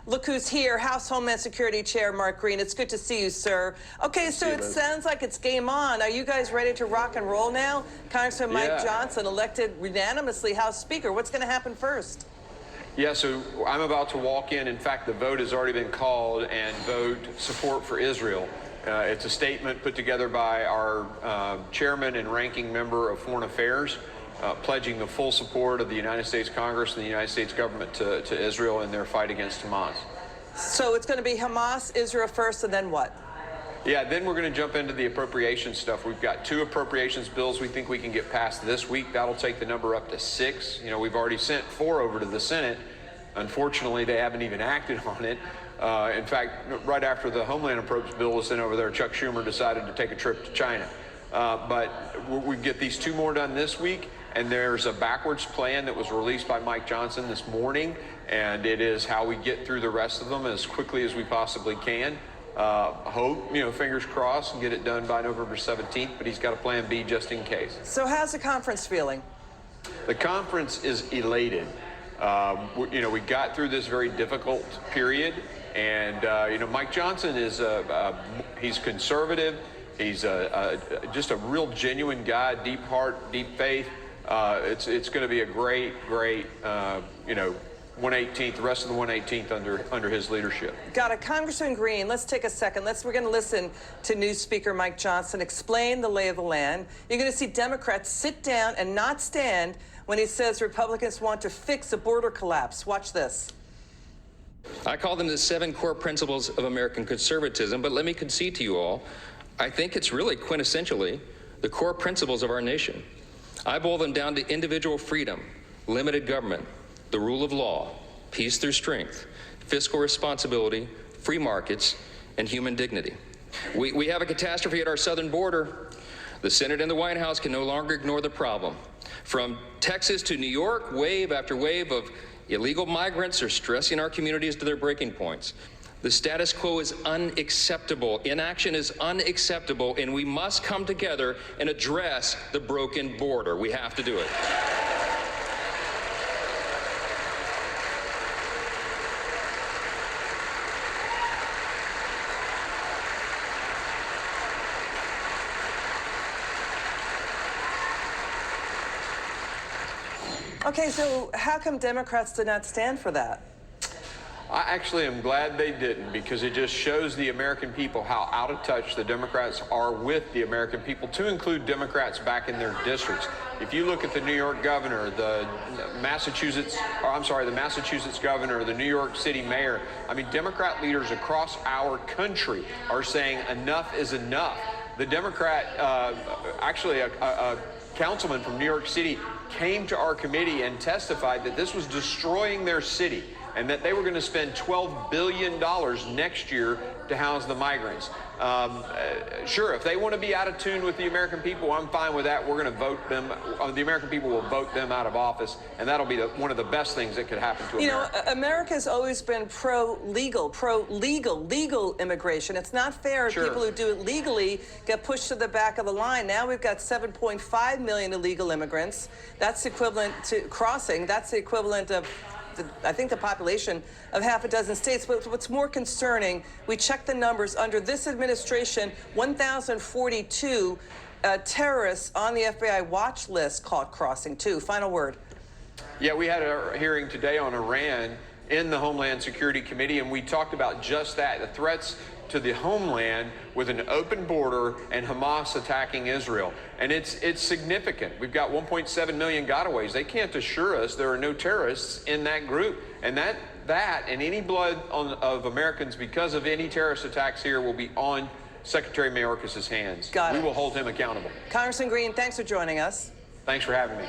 Look who's here, House Homeland Security Chair Mark Green. It's good to see you, sir. Okay, so it sounds like it's game on. Are you guys ready to rock and roll now? Congressman Mike Johnson elected unanimously House Speaker. What's going to happen first? Yeah, so I'm about to walk in. In fact, the vote has already been called and vote support for Israel. It's a statement put together by our chairman and ranking member of Foreign Affairs, pledging the full support of the United States Congress and the United States government to Israel in their fight against Hamas. So it's going to be Hamas, Israel first, and then what? Yeah, then we're going to jump into the appropriations stuff. We've got 2 appropriations bills we think we can get passed this week. That'll take the number up to 6. You know, we've already sent 4 over to the Senate. Unfortunately, they haven't even acted on it. In fact, right after the Homeland Appropriations bill was sent over there, Chuck Schumer decided to take a trip to China. But we get these 2 more done this week, and there's a backwards plan that was released by Mike Johnson this morning, and it is how we get through the rest of them as quickly as we possibly can. Hope, fingers crossed, and get it done by November 17th, but he's got a plan B just in case. So how's the conference feeling? The conference is elated. We got through this very difficult period, and, Mike Johnson is, he's conservative. He's just a real genuine guy, deep heart, deep faith. It's going to be a great, 118th, the rest of the 118th under his leadership. Got it. Congressman Green, let's take a second. We're going to listen to new Speaker Mike Johnson explain the lay of the land. You're going to see Democrats sit down and not stand when he says Republicans want to fix a border collapse. Watch this. I call them the 7 core principles of American conservatism, but let me concede to you all, I think it's really quintessentially the core principles of our nation. I boil them down to individual freedom, limited government, the rule of law, peace through strength, fiscal responsibility, free markets, and human dignity. We have a catastrophe at our southern border. The Senate and the White House can no longer ignore the problem. From Texas to New York, wave after wave of illegal migrants are stressing our communities to their breaking points. The status quo is unacceptable. Inaction is unacceptable, and we must come together and address the broken border. We have to do it. Okay, so how come Democrats did not stand for that? I actually am glad they didn't, because it just shows the American people how out of touch the Democrats are with the American people, to include Democrats back in their districts. If you look at the New York governor, the Massachusetts governor, the New York City mayor, Democrat leaders across our country are saying enough is enough. The Democrat, a councilman from New York City came to our committee and testified that this was destroying their city, and that they were going to spend $12 billion next year to house the migrants. Sure, if they want to be out of tune with the American people, I'm fine with that. We're going to vote them. The American people will vote them out of office, and that'll be one of the best things that could happen to America. America's always been legal immigration. It's not fair if people who do it legally get pushed to the back of the line. Now we've got 7.5 million illegal immigrants. That's equivalent to crossing. That's the equivalent of I think the population of half a dozen states. But what's more concerning, we checked the numbers under this administration, 1,042 terrorists on the FBI watch list caught crossing too. Final word. Yeah, we had a hearing today on Iran in the Homeland Security Committee, and we talked about just that, the threats to the homeland with an open border and Hamas attacking Israel. And it's significant. We've got 1.7 million gotaways. They can't assure us there are no terrorists in that group. And that and any blood of Americans because of any terrorist attacks here will be on Secretary Mayorkas' hands. Got it. We will hold him accountable. Congressman Green, thanks for joining us. Thanks for having me.